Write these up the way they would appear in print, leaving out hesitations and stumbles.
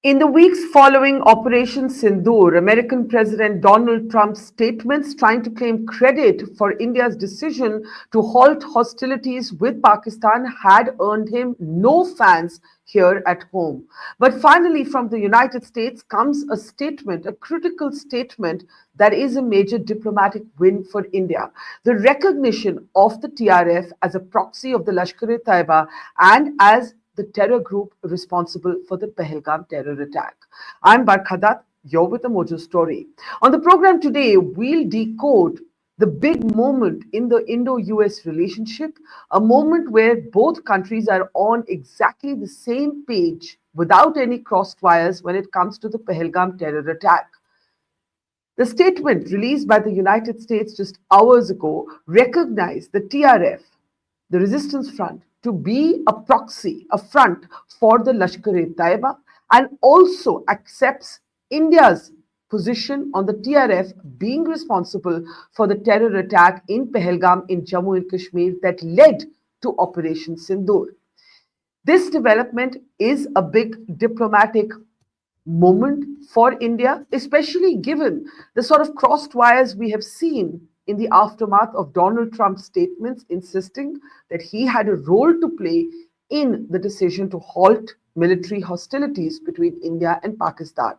In the weeks following Operation Sindoor, American President Donald Trump's statements trying to claim credit for India's decision to halt hostilities with Pakistan had earned him no fans here at home. But finally, from the United States comes a statement, a critical statement that is a major diplomatic win for India. The recognition of the TRF as a proxy of the Lashkar-e-Taiba and as the terror group responsible for the Pahalgam terror attack. I'm Barkhadat, you're with the Mojo story. On the program today, we'll decode the big moment in the Indo-US relationship, a moment where both countries are on exactly the same page without any crossed wires when it comes to the Pahalgam terror attack. The statement released by the United States just hours ago recognized the TRF, the resistance front, to be a proxy, a front for the Lashkar-e-Taiba, and also accepts India's position on the TRF being responsible for the terror attack in Pahalgam in Jammu and Kashmir that led to Operation Sindoor. This development is a big diplomatic moment for India, especially given the sort of crossed wires we have seen in the aftermath of Donald Trump's statements insisting that he had a role to play in the decision to halt military hostilities between India and Pakistan.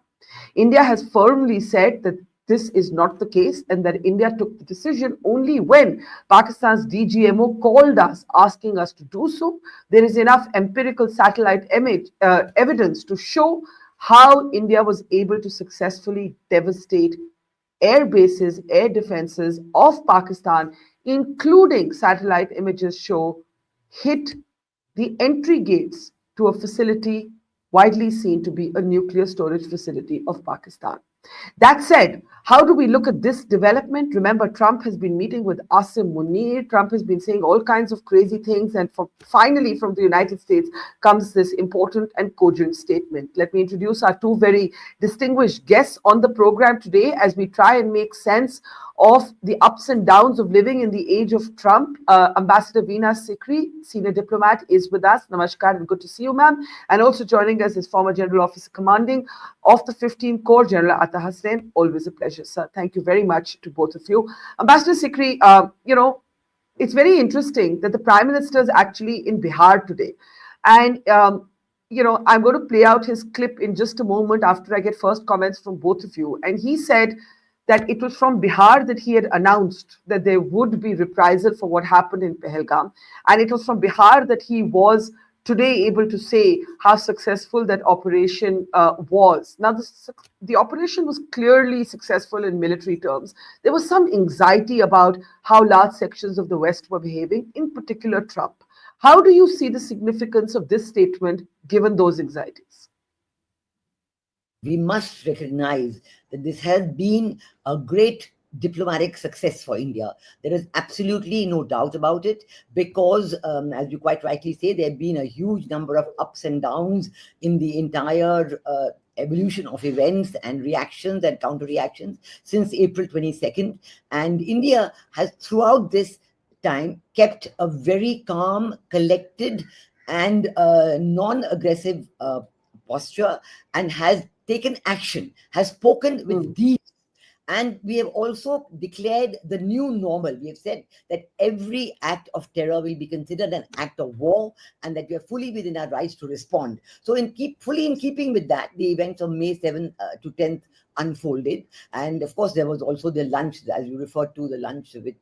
India has firmly said that this is not the case and that India took the decision only when Pakistan's DGMO called us, asking us to do so. There is enough empirical satellite evidence to show how India was able to successfully devastate air bases, air defenses of Pakistan, including satellite images show, hit the entry gates to a facility widely seen to be a nuclear storage facility of Pakistan. That said, how do we look at this development? Remember, Trump has been meeting with Asim Munir. Trump has been saying all kinds of crazy things. And finally, from the United States comes this important and cogent statement. Let me introduce our two very distinguished guests on the program today as we try and make sense of the ups and downs of living in the age of Trump. Ambassador Veena Sikri, senior diplomat, is with us. Namaskar and good to see you, ma'am. And also joining us is former General Officer Commanding of the 15th Corps, General Atta Hassan. Always a pleasure, sir. Thank you very much to both of you. Ambassador Sikri, it's very interesting that the Prime Minister is actually in Bihar today. And, I'm going to play out his clip in just a moment after I get first comments from both of you. And he said that it was from Bihar that he had announced that there would be reprisal for what happened in Pahalgam. And it was from Bihar that he was today able to say how successful that operation was. Now, the operation was clearly successful in military terms. There was some anxiety about how large sections of the West were behaving, in particular Trump. How do you see the significance of this statement given those anxieties? We must recognize that this has been a great diplomatic success for India. There is absolutely no doubt about it because, as you quite rightly say, there have been a huge number of ups and downs in the entire evolution of events and reactions and counter-reactions since April 22nd. And India has, throughout this time, kept a very calm, collected, and non-aggressive posture and has taken action, has spoken with deeds. And we have also declared the new normal. We have said that every act of terror will be considered an act of war and that we are fully within our rights to respond. So fully in keeping with that, the events of May 7th to 10th unfolded. And of course, there was also the lunch, as you referred to, the lunch with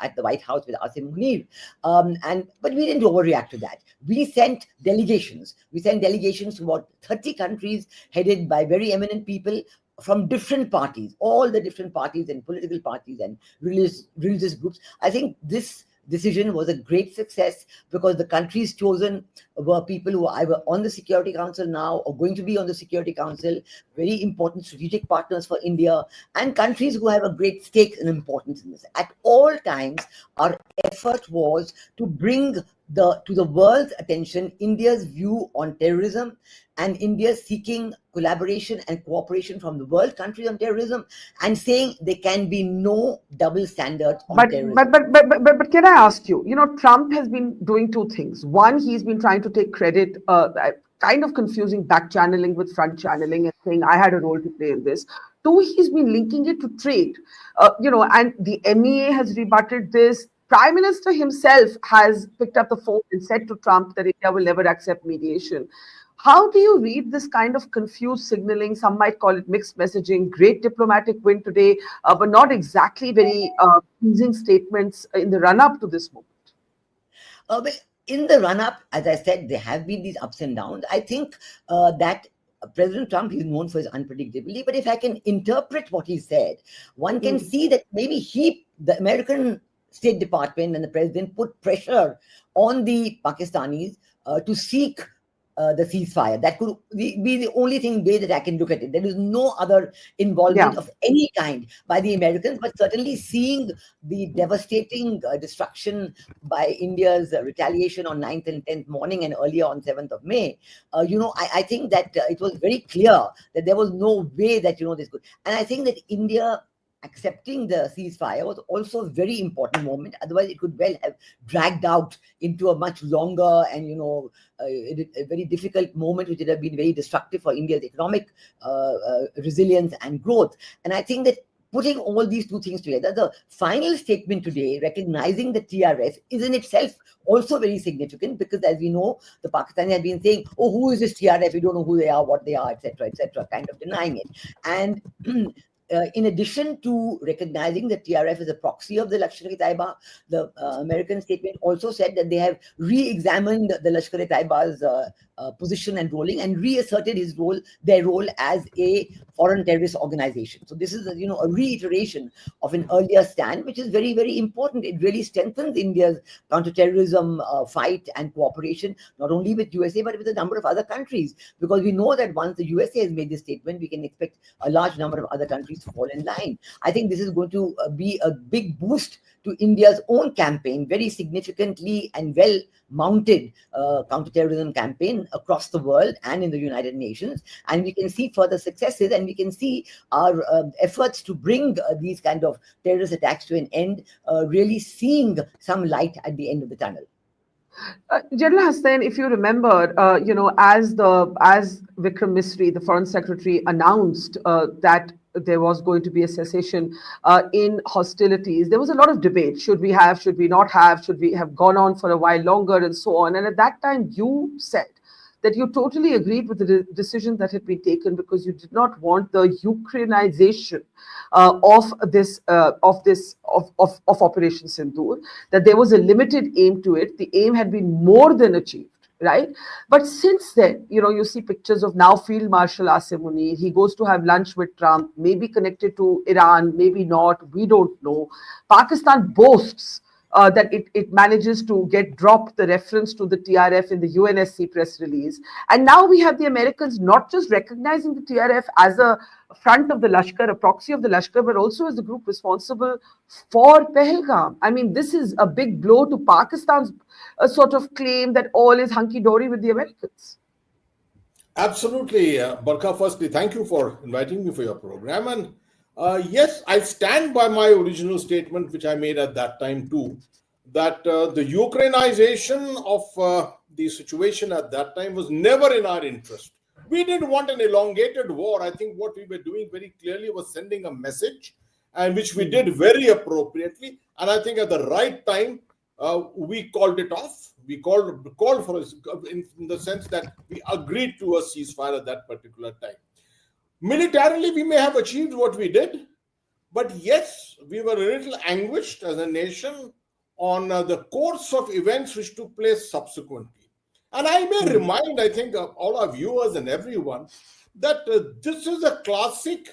at the White House with Asim Munir. But we didn't overreact to that. We sent delegations. We sent delegations to about 30 countries headed by very eminent people from different parties, all the different parties and political parties and religious groups. I think this decision was a great success because the countries chosen were people who are either on the Security Council now or going to be on the Security Council, very important strategic partners for India, and countries who have a great stake and importance in this. At all times, our effort was to bring to the world's attention India's view on terrorism and India seeking collaboration and cooperation from the world countries on terrorism and saying there can be no double standards on terrorism. But can I ask you, Trump has been doing two things. One, he's been trying to to take credit, kind of confusing back channeling with front channeling and saying I had a role to play in this. Two, he's been linking it to trade, and the MEA has rebutted this. Prime Minister himself has picked up the phone and said to Trump that India will never accept mediation. How do you read this kind of confused signaling? Some might call it mixed messaging. Great diplomatic win today, but not exactly very pleasing statements in the run-up to this moment. Well, in the run-up, as I said, there have been these ups and downs. I think that President Trump is known for his unpredictability, but if I can interpret what he said, one can see that maybe the American State Department and the president put pressure on the Pakistanis to seek the ceasefire. That could be the only way that I can look at it. There is no other involvement of any kind by the Americans, but certainly seeing the devastating destruction by India's retaliation on 9th and 10th morning and earlier on 7th of May, I think that it was very clear that there was no way that, this could. And I think that India accepting the ceasefire was also a very important moment. Otherwise, it could well have dragged out into a much longer and, a very difficult moment, which would have been very destructive for India's economic resilience and growth. And I think that putting all these two things together, the final statement today, recognizing the TRF, is in itself also very significant, because as we know, the Pakistanis have been saying, oh, who is this TRF? We don't know who they are, what they are, etc., kind of denying it. And in addition to recognizing that TRF is a proxy of the Lashkar-e-Taiba, the American statement also said that they have re-examined the Lashkar-e-Taiba's position and rolling and reasserted their role as a foreign terrorist organization. So this is a reiteration of an earlier stand, which is very, very important. It really strengthens India's counterterrorism fight and cooperation, not only with USA, but with a number of other countries, because we know that once the USA has made this statement, we can expect a large number of other countries to fall in line. I think this is going to be a big boost to India's own campaign, very significantly and well mounted counterterrorism campaign across the world and in the United Nations. And we can see further successes, and we can see our efforts to bring these kind of terrorist attacks to an end, really seeing some light at the end of the tunnel. General Hassan, if you remember, as Vikram Misri, the Foreign Secretary, announced that there was going to be a cessation in hostilities, there was a lot of debate. Should we have, should we not have, should we have gone on for a while longer, and so on. And at that time, you said that you totally agreed with the decision that had been taken, because you did not want the Ukrainization of Operation Sindoor, that there was a limited aim to it. The aim had been more than achieved, right? But since then, you see pictures of now Field Marshal Asim Munir. He goes to have lunch with Trump, maybe connected to Iran, maybe not, we don't know. Pakistan boasts that it manages to get dropped the reference to the TRF in the UNSC press release. And now we have the Americans not just recognizing the TRF as a front of the Lashkar, a proxy of the Lashkar, but also as the group responsible for Pahalgam. I mean, this is a big blow to Pakistan's sort of claim that all is hunky-dory with the Americans. Absolutely. Barkha, firstly, thank you for inviting me for your program. And yes, I stand by my original statement, which I made at that time too, that the Ukrainization of the situation at that time was never in our interest. We didn't want an elongated war. I think what we were doing very clearly was sending a message, and which we did very appropriately. And I think at the right time, we called it off. We called for it in the sense that we agreed to a ceasefire at that particular time. Militarily, we may have achieved what we did, but yes, we were a little anguished as a nation on the course of events which took place subsequently. And I may remind, I think, all our viewers and everyone, that this is a classic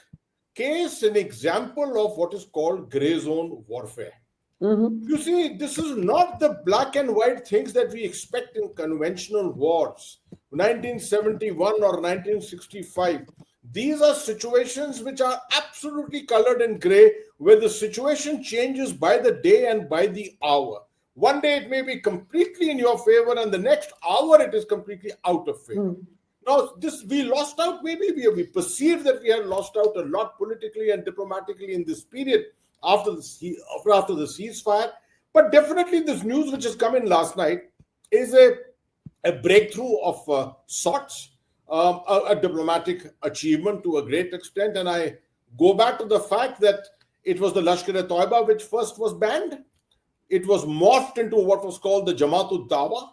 case, an example of what is called gray zone warfare. You see, this is not the black and white things that we expect in conventional wars, 1971 or 1965. These are situations which are absolutely colored in gray, where the situation changes by the day and by the hour. One day it may be completely in your favor, and the next hour it is completely out of favor. Now, we lost out, maybe we perceived that we had lost out a lot politically and diplomatically in this period after the ceasefire. But definitely this news which has come in last night is a a breakthrough of sorts, a diplomatic achievement to a great extent. And I go back to the fact that it was the Lashkar-e-Taiba which first was banned. It was morphed into what was called the Jamaat-ud-Dawa.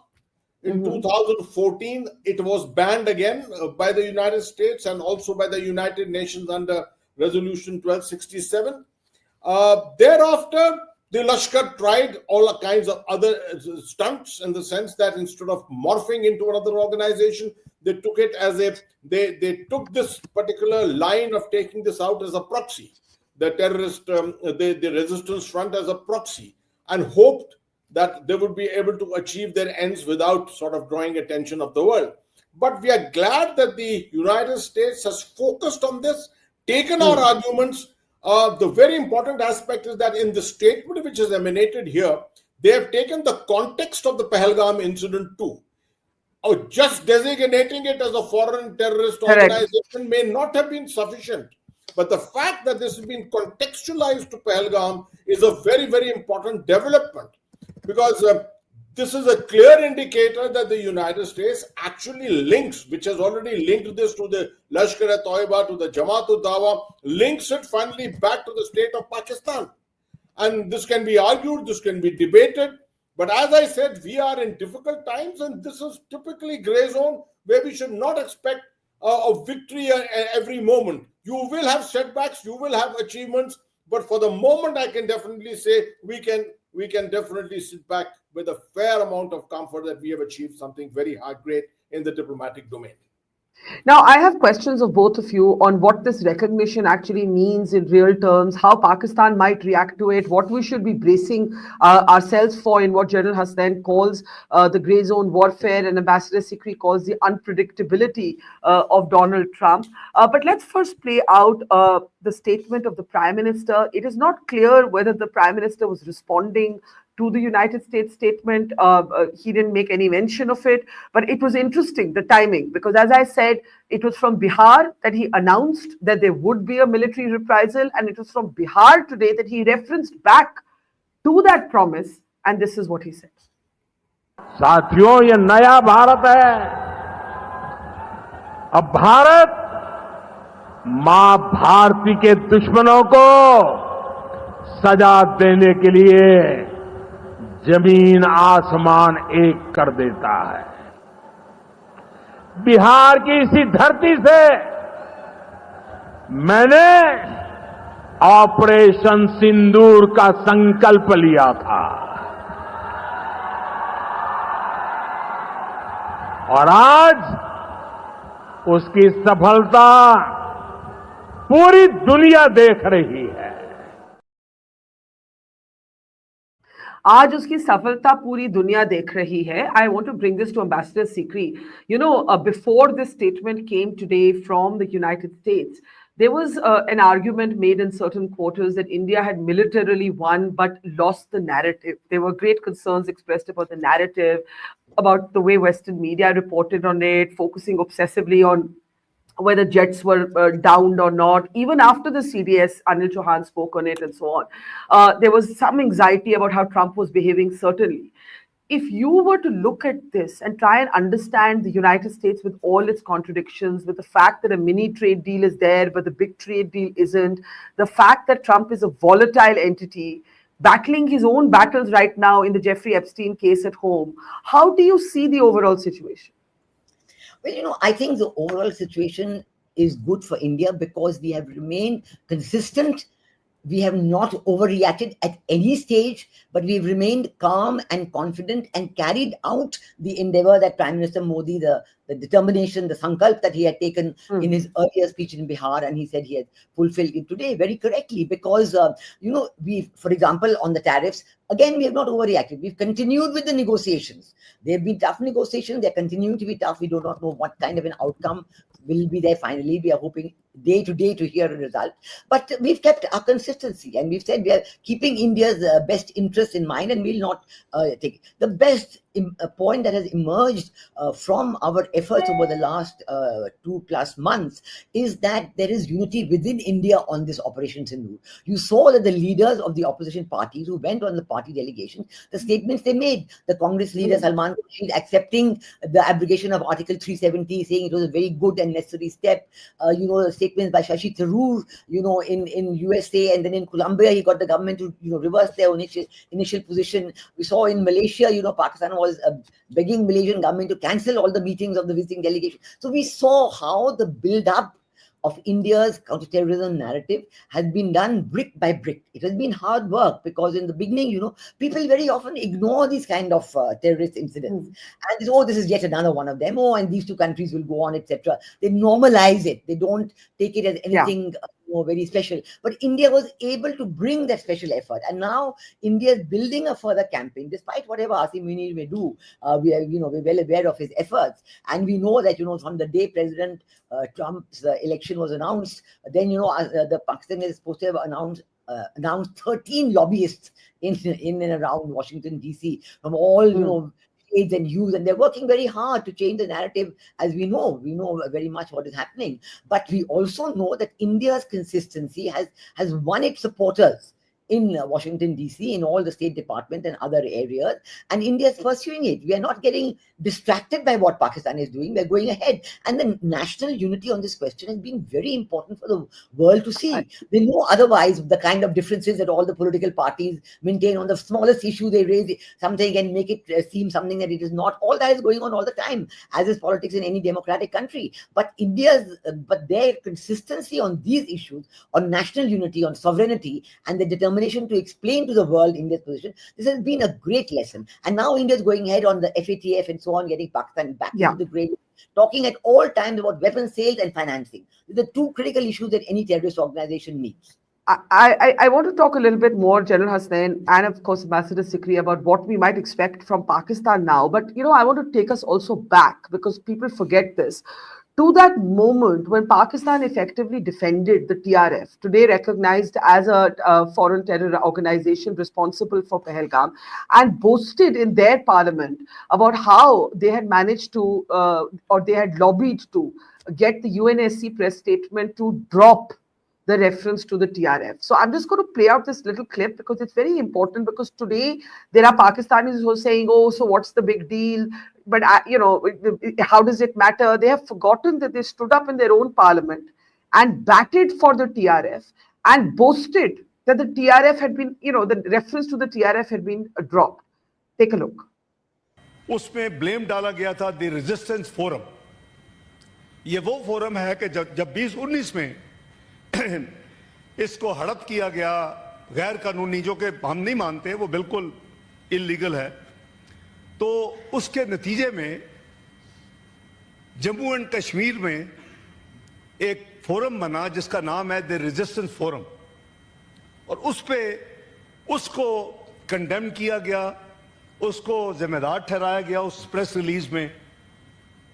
In 2014, it was banned again by the United States and also by the United Nations under Resolution 1267. Thereafter, the Lashkar tried all kinds of other stunts, in the sense that instead of morphing into another organization, they took it as they took this particular line of taking this out as a proxy, the terrorist, the resistance front as a proxy, and hoped that they would be able to achieve their ends without sort of drawing attention of the world. But we are glad that the United States has focused on this, taken our arguments. The very important aspect is that in the statement which has emanated here, they have taken the context of the Pahalgam incident too. Just designating it as a foreign terrorist organization may not have been sufficient. But the fact that this has been contextualized to Pahalgam is a very, very important development, because this is a clear indicator that the United States actually links, which has already linked this to the Lashkar-e-Taiba, to the Jamaat-ud-Dawa, links it finally back to the state of Pakistan. And this can be argued, this can be debated. But as I said, we are in difficult times, and this is typically gray zone where we should not expect a victory every moment. You will have setbacks, you will have achievements, but for the moment, I can definitely say we can definitely sit back with a fair amount of comfort that we have achieved something very great in the diplomatic domain. Now, I have questions of both of you on what this recognition actually means in real terms, how Pakistan might react to it, what we should be bracing ourselves for in what General Hassan calls the grey zone warfare and Ambassador Sikri calls the unpredictability of Donald Trump. But let's first play out the statement of the Prime Minister. It is not clear whether the Prime Minister was responding to the United States statement. He didn't make any mention of it, but it was interesting, the timing, because as I said, it was from Bihar that he announced that there would be a military reprisal, and it was from Bihar today that he referenced back to that promise, and this is what he said. साथियों, ये नया भारत है. अब भारत मां भारती के दुश्मनों को सजा देने के लिए जमीन आसमान एक कर देता है. बिहार की इसी धरती से मैंने ऑपरेशन सिंदूर का संकल्प लिया था, और आज उसकी सफलता पूरी दुनिया देख रही है. आज उसकी सफलता पूरी दुनिया देख रही है. I want to bring this to Ambassador Sikri. You know, before this statement came today from the United States, there was an argument made in certain quarters that India had militarily won but lost the narrative. There were great concerns expressed about the narrative, about the way Western media reported on it, focusing obsessively on whether jets were downed or not. Even after the CDS, Anil Chauhan spoke on it and so on. There was some anxiety about how Trump was behaving, certainly. If you were to look at this and try and understand the United States with all its contradictions, with the fact that a mini trade deal is there, but the big trade deal isn't, the fact that Trump is a volatile entity, battling his own battles right now in the Jeffrey Epstein case at home, how do you see the overall situation? Well, I think the overall situation is good for India because we have remained consistent. We have not overreacted at any stage, but we've remained calm and confident and carried out the endeavor that Prime Minister Modi, the determination, the sankalp that he had taken in his earlier speech in Bihar, and he said he had fulfilled it today very correctly because, for example, on the tariffs, again, we have not overreacted. We've continued with the negotiations. They've been tough negotiations. They're continuing to be tough. We do not know what kind of an outcome will be there finally. We are hoping day to day to hear a result. But we've kept our consistency and we've said we are keeping India's best interests in mind and we'll not take it. The best a point that has emerged from our efforts over the last 2+ months is that there is unity within India on this Operation Sindoor. You saw that the leaders of the opposition parties who went on the party delegation, the statements they made, the Congress leader Salman Khurshid accepting the abrogation of Article 370, saying it was a very good and necessary step. The statements by Shashi Tharoor, in USA, and then in Colombia, he got the government to, reverse their initial position. We saw in Malaysia, Pakistan was begging Malaysian government to cancel all the meetings of the visiting delegation. So we saw how the build-up of India's counterterrorism narrative has been done brick by brick. It has been hard work because in the beginning, people very often ignore these kind of terrorist incidents. And they say, oh, this is yet another one of them. Oh, and these two countries will go on, etc. They normalize it. They don't take it as anything very special. But India was able to bring that special effort. And now India is building a further campaign, despite whatever Asim Munir may do. We're well aware of his efforts. And we know that, from the day President Trump's election was announced, then, the Pakistan is supposed to have announced 13 lobbyists in and around Washington, D.C. from all, shades and hues, and they're working very hard to change the narrative. As we know very much what is happening, but we also know that India's consistency has won its supporters in Washington, D.C., in all the State Department and other areas. And India is pursuing it. We are not getting distracted by what Pakistan is doing. We're going ahead. And the national unity on this question has been very important for the world to see. They know otherwise the kind of differences that all the political parties maintain on the smallest issue. They raise something and make it seem something that it is not. All that is going on all the time, as is politics in any democratic country. But their consistency on these issues, on national unity, on sovereignty, and the determination to explain to the world India's position, this has been a great lesson. And now India is going ahead on the FATF and so on, getting Pakistan back into the grade, talking at all times about weapons sales and financing. These are the two critical issues that any terrorist organization needs. I want to talk a little bit more, General Hassan, and of course Ambassador Sikri, about what we might expect from Pakistan now. But I want to take us also back, because people forget this, to that moment when Pakistan effectively defended the TRF, today recognized as a foreign terror organization responsible for Pahalgam, and boasted in their parliament about how they had managed to, or they had lobbied to get the UNSC press statement to drop the reference to the TRF. So I'm just going to play out this little clip because it's very important, because today there are Pakistanis who are saying, oh, so what's the big deal? But, how does it matter? They have forgotten that they stood up in their own parliament and batted for the TRF and boasted that the TRF had been, the reference to the TRF had been dropped. Take a look. उसमें blame डाला गया था the resistance forum. ये वो forum है कि जब 2019 में इसको हड़प किया गया गैर कानूनी, जो कि हम नहीं मानते, वो बिल्कुल इलीगल है, तो उसके नतीजे में जम्मू एंड कश्मीर में एक फोरम बना जिसका नाम है द रेजिस्टेंस फोरम, और उसको कंडेम किया गया, उसको जिम्मेदार ठहराया गया उस प्रेस रिलीज में.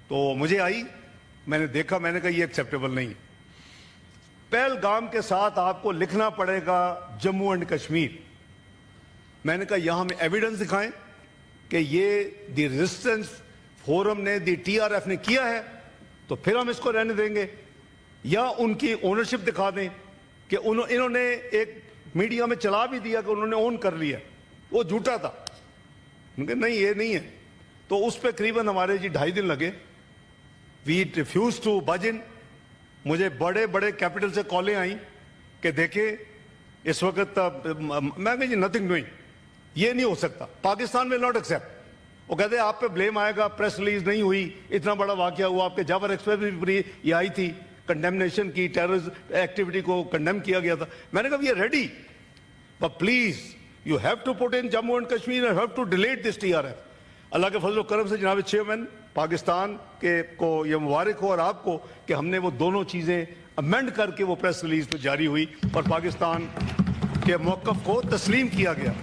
तो मैंने देखा, मैंने कहा ये एक्सेप्टेबल नहीं है. पहलगाम के साथ आपको लिखना पड़ेगा जम्मू एंड कश्मीर. मैंने कहा यहां हमें एविडेंस दिखाएं कि ये द रेजिस्टेंस फोरम ने, द TRF ने किया है, तो फिर हम इसको रहने देंगे, या उनकी ओनरशिप दिखा दें कि इन्होंने एक मीडिया में चला भी दिया कि उन्होंने ओन कर लिया, वो झूठा था. उनके नहीं, ये नहीं है. तो उस पर करीबन हमारे 2.5 दिन लगे. वी रिफ्यूज टू बज इन. मुझे बड़े बड़े कैपिटल से कॉलें आई कि देखें इस वक्त, मैं कहा जी नथिंग डूइंग, ये नहीं हो सकता, पाकिस्तान विल नॉट एक्सेप्ट. वो कहते आप पे ब्लेम आएगा, प्रेस रिलीज नहीं हुई, इतना बड़ा वाकया हुआ, आपके जावर एक्सप्रेस भी ये आई थी, कंडेमनेशन की, टेररिस्ट एक्टिविटी को कंडेम किया गया था. मैंने कहा we are ready, but please you have to put in Jammu and Kashmir and have to delete this TRF. अल्लाह के फजल करम से जनाब चेयरमैन, पाकिस्तान को ये मुबारक हो और आपको कि हमने वो दोनों चीज़ें अमेंड करके वो प्रेस रिलीज पे जारी हुई और पाकिस्तान के मौक़िफ़ को तस्लीम किया गया.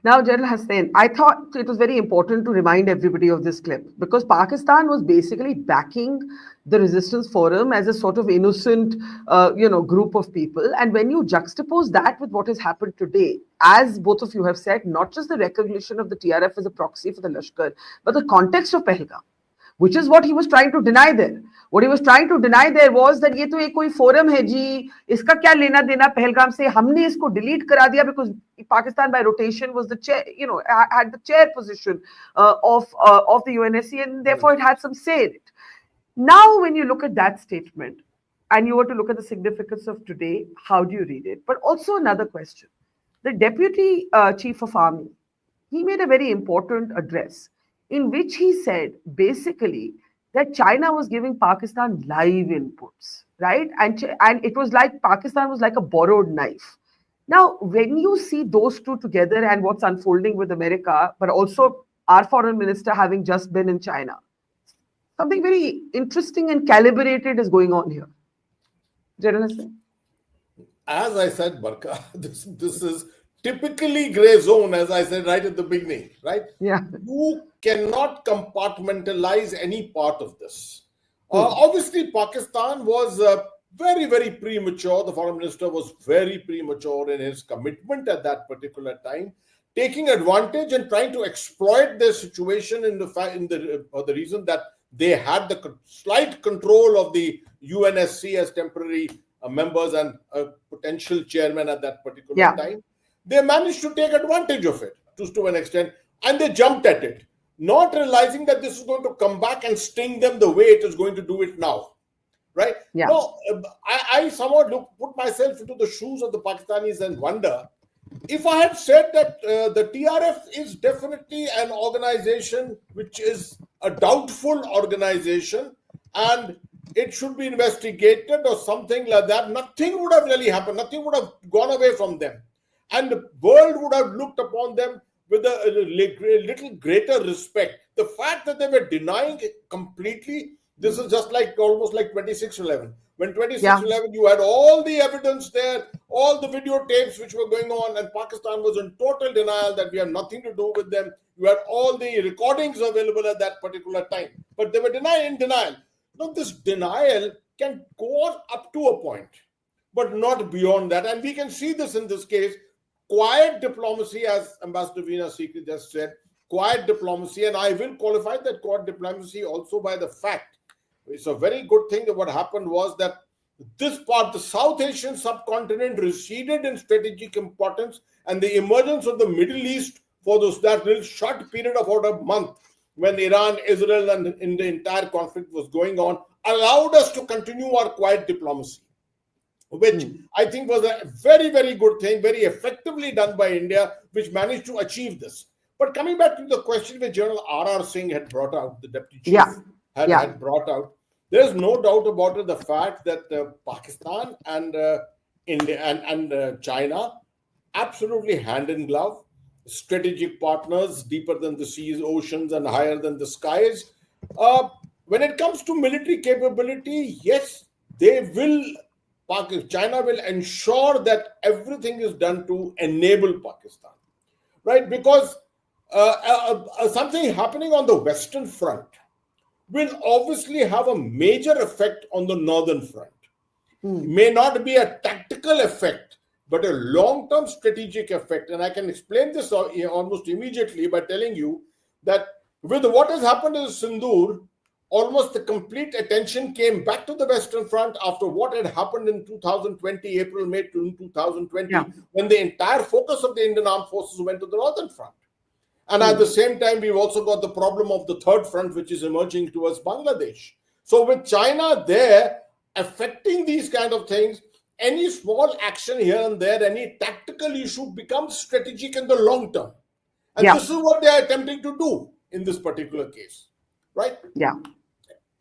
Now, General Hassan, I thought it was very important to remind everybody of this clip because Pakistan was basically backing the Resistance Forum as a sort of innocent, group of people. And when you juxtapose that with what has happened today, as both of you have said, not just the recognition of the TRF as a proxy for the Lashkar, but the context of Pahalgam, which is what he was trying to deny there. What he was trying to deny there was that ये तो एक कोई forum है जी, इसका क्या लेना देना पहलगाम से, हमने इसको delete करा दिया because Pakistan by rotation was the chair, had the chair position of the UNSC and therefore it had some say in it. Now, when you look at that statement and you were to look at the significance of today, how do you read it? But also another question. The Deputy Chief of Army, he made a very important address in which he said basically that China was giving Pakistan live inputs, right? And it was like Pakistan was like a borrowed knife. Now, when you see those two together and what's unfolding with America, but also our foreign minister having just been in China, something very interesting and calibrated is going on here. General Hassan? As I said, Barka, this is typically gray zone, as I said right at the beginning, right? Yeah. You cannot compartmentalize any part of this. Obviously, Pakistan was very, very premature. The foreign minister was very premature in his commitment at that particular time, taking advantage and trying to exploit their situation for the reason that they had the slight control of the UNSC as temporary members and a potential chairman at that particular time. They managed to take advantage of it to an extent, and they jumped at it, not realizing that this is going to come back and sting them the way it is going to do it now, right? Yeah. No, I somewhat put myself into the shoes of the Pakistanis and wonder if I had said that the TRF is definitely an organization which is a doubtful organization and it should be investigated or something like that, nothing would have really happened. Nothing would have gone away from them. And the world would have looked upon them with a little greater respect. The fact that they were denying it completely, this is just like almost like 26/11. When 26/11, you had all the evidence there, all the videotapes which were going on, and Pakistan was in total denial that we have nothing to do with them. You had all the recordings available at that particular time, but they were in denial. Now, this denial can go on up to a point, but not beyond that. And we can see this in this case. Quiet diplomacy, as Ambassador Veena Sikri just said, quiet diplomacy, and I will qualify that quiet diplomacy also by the fact, it's a very good thing that what happened was that this part, the South Asian subcontinent, receded in strategic importance, and the emergence of the Middle East for that little short period of about a month when Iran, Israel, and in the entire conflict was going on, allowed us to continue our quiet diplomacy, which I think was a very, very good thing, very effectively done by India, which managed to achieve this. But coming back to the question which General R.R. Singh had brought out, the Deputy Chief had brought out, there is no doubt about it, the fact that Pakistan and India and China, absolutely hand in glove, strategic partners, deeper than the seas, oceans, and higher than the skies. When it comes to military capability, yes, China will ensure that everything is done to enable Pakistan, right? Because something happening on the Western Front will obviously have a major effect on the Northern Front. May not be a tactical effect, but a long-term strategic effect. And I can explain this almost immediately by telling you that with what has happened in Sindoor, almost the complete attention came back to the Western Front after what had happened in 2020, April, May 2020, when the entire focus of the Indian Armed Forces went to the Northern Front. And at the same time, we've also got the problem of the third front, which is emerging towards Bangladesh. So with China there affecting these kind of things, any small action here and there, any tactical issue becomes strategic in the long term. And this is what they are attempting to do in this particular case, right?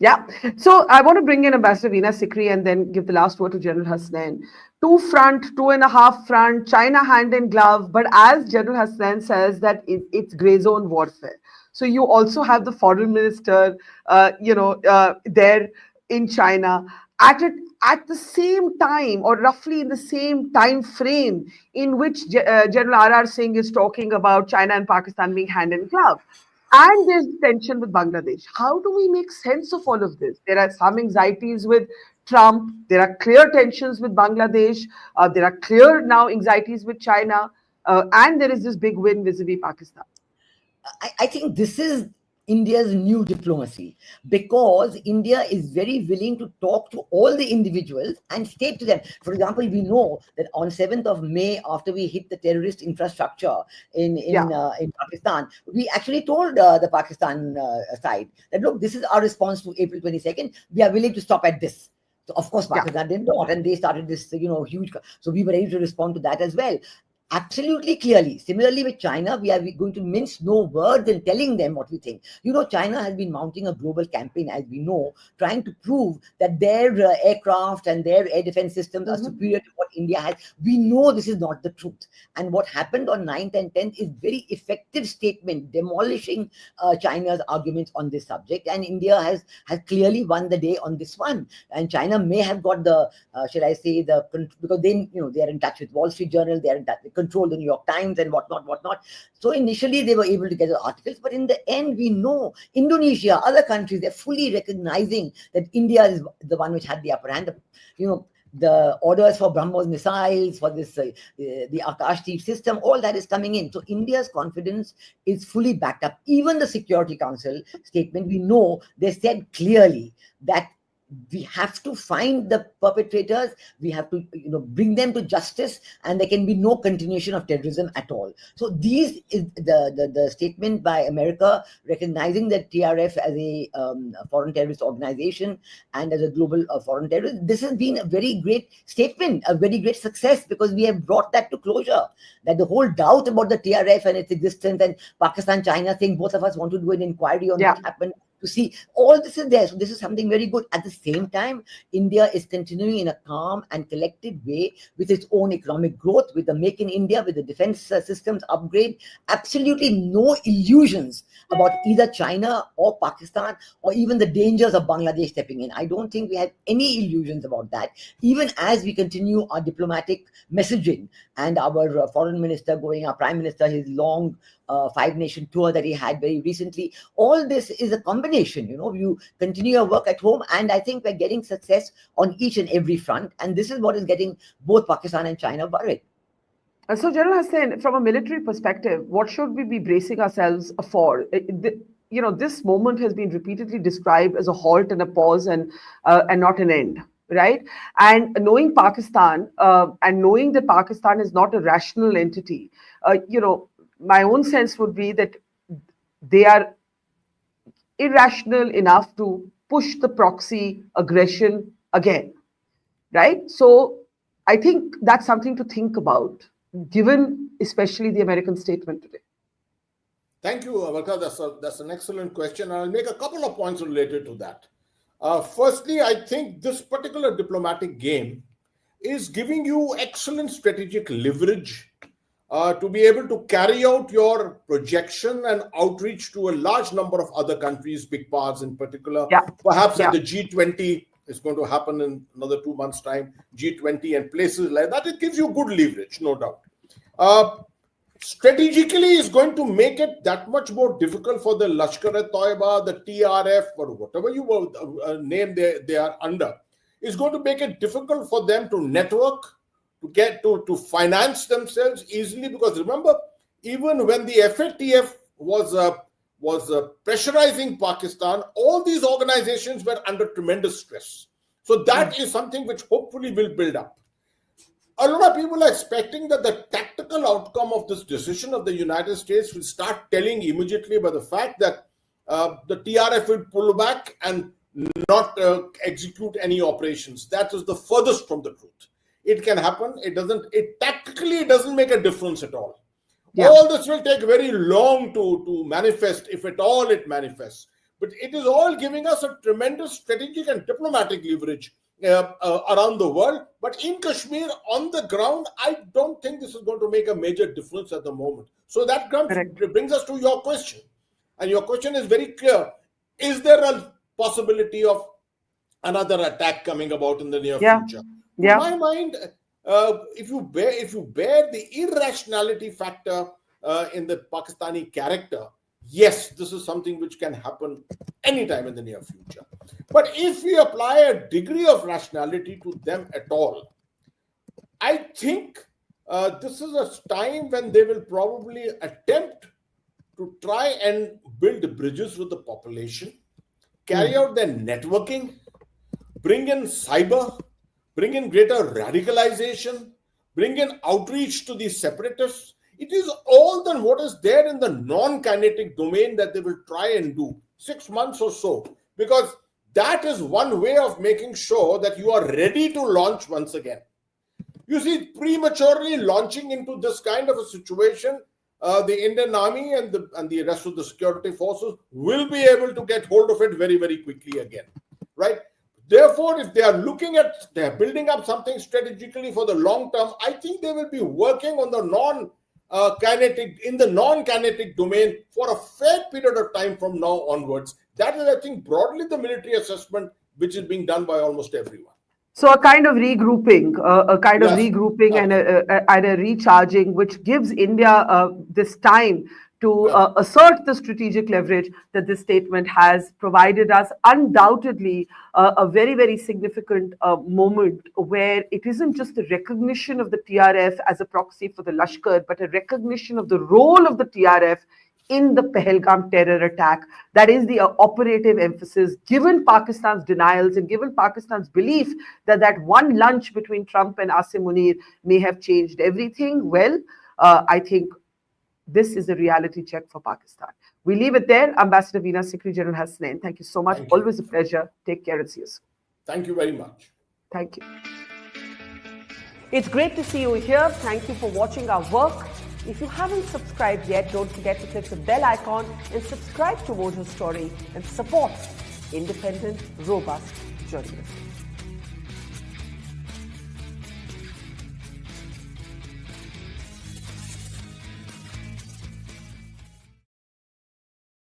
Yeah. So I want to bring in Ambassador Veena Sikri and then give the last word to General Hassan. 2.5 front, China hand in glove. But as General Hassan says that it's grey zone warfare. So you also have the foreign minister, there in China. at the same time, or roughly in the same time frame in which General R.R. Singh is talking about China and Pakistan being hand in glove. And there's tension with Bangladesh. How do we make sense of all of this? There are some anxieties with Trump. There are clear tensions with Bangladesh. There are clear now anxieties with China. And there is this big win vis-a-vis Pakistan. I think this is India's new diplomacy, because India is very willing to talk to all the individuals and state to them. For example, we know that on 7th of May, after we hit the terrorist infrastructure in Pakistan, we actually told the Pakistan side that, look, this is our response to April 22nd. We are willing to stop at this. So of course, Pakistan did not, and they started this, huge. So we were ready to respond to that as well. Absolutely clearly. Similarly with China, we are going to mince no words in telling them what we think. China has been mounting a global campaign, as we know, trying to prove that their aircraft and their air defense systems are superior to what India has. We know this is not the truth. And what happened on 9th and 10th is very effective statement demolishing China's arguments on this subject. And India has clearly won the day on this one. And China may have got the, shall I say, because they are in touch with Wall Street Journal, they are in touch with control the New York Times and whatnot. So initially they were able to get the articles, but in the end we know Indonesia, other countries, they're fully recognizing that India is the one which had the upper hand. The orders for BrahMos missiles, for this the Akash system, all that is coming in. So India's confidence is fully backed up. Even the Security Council statement, we know they said clearly that we have to find the perpetrators, we have to bring them to justice, and there can be no continuation of terrorism at all. So these is the statement by America recognizing that TRF as a foreign terrorist organization and as a global foreign terrorist. This has been a very great statement, a very great success, because we have brought that to closure. That the whole doubt about the TRF and its existence, and Pakistan-China thing, both of us want to do an inquiry on what happened, to see all this is there. So this is something very good. At the same time, India is continuing in a calm and collected way with its own economic growth, with the Make in India, with the defense systems upgrade. Absolutely no illusions about either China or Pakistan, or even the dangers of Bangladesh stepping in. I don't think we have any illusions about that. Even as we continue our diplomatic messaging, and our foreign minister our prime minister, his long 5-nation tour that he had very recently, all this is a combination. You continue your work at home, and I think we're getting success on each and every front, and this is what is getting both Pakistan and China worried. So, General Hassan, from a military perspective, what should we be bracing ourselves for? This moment has been repeatedly described as a halt and a pause, and not an end, right? And knowing Pakistan, and knowing that Pakistan is not a rational entity, my own sense would be that they are irrational enough to push the proxy aggression again, right? So I think that's something to think about, given especially the American statement today. Thank you, Avarka. That's an excellent question. I'll make a couple of points related to that. Firstly, I think this particular diplomatic game is giving you excellent strategic leverage to be able to carry out your projection and outreach to a large number of other countries, big powers in particular. Perhaps at the G20 is going to happen in another 2 months' time, G20 and places like that. It gives you good leverage, no doubt. Strategically, is going to make it that much more difficult for the Lashkar-e-Taiba, the TRF, or whatever you will name they are under. It's going to make it difficult for them to network, to get to finance themselves easily, because remember, even when the FATF was pressurizing Pakistan, all these organizations were under tremendous stress. So that is something which hopefully will build up. A lot of people are expecting that the tactical outcome of this decision of the United States will start telling immediately by the fact that the TRF will pull back and not execute any operations. That is the furthest from the truth. It can happen. Tactically, it doesn't make a difference at all. All this will take very long to manifest, if at all it manifests. But it is all giving us a tremendous strategic and diplomatic leverage around the world. But in Kashmir, on the ground, I don't think this is going to make a major difference at the moment. So that brings us to your question. And your question is very clear. Is there a possibility of another attack coming about in the near Yeah. future. Yeah. To my mind, if you bear the irrationality factor in the Pakistani character, yes, this is something which can happen anytime in the near future. But if we apply a degree of rationality to them at all, I think this is a time when they will probably attempt to try and build bridges with the population, carry out their networking, bring in cyber, bring in greater radicalization, bring in outreach to these separatists. It is all than what is there in the non-kinetic domain that they will try and do 6 months or so, because that is one way of making sure that you are ready to launch once again. You see, prematurely launching into this kind of a situation, the Indian Army and the rest of the security forces will be able to get hold of it very, very quickly again, right? Therefore, if they are they're building up something strategically for the long term, I think they will be working on the non-kinetic domain for a fair period of time from now onwards. That is, I think, broadly the military assessment which is being done by almost everyone. So a kind of regrouping, Yes, and a recharging, which gives India this time to assert the strategic leverage that this statement has provided us. Undoubtedly, a very, very significant moment where it isn't just the recognition of the TRF as a proxy for the Lashkar, but a recognition of the role of the TRF in the Pahalgam terror attack. That is the operative emphasis, given Pakistan's denials and given Pakistan's belief that that one lunch between Trump and Asim Munir may have changed everything. Well, I think this is a reality check for Pakistan. We leave it there. Ambassador Veena, Secretary General Hassan, thank you so much. Thank you. Always a pleasure. Take care and see you soon. Thank you very much. Thank you. It's great to see you here. Thank you for watching our work. If you haven't subscribed yet, don't forget to click the bell icon and subscribe to Mojo Story and support independent, robust journalism.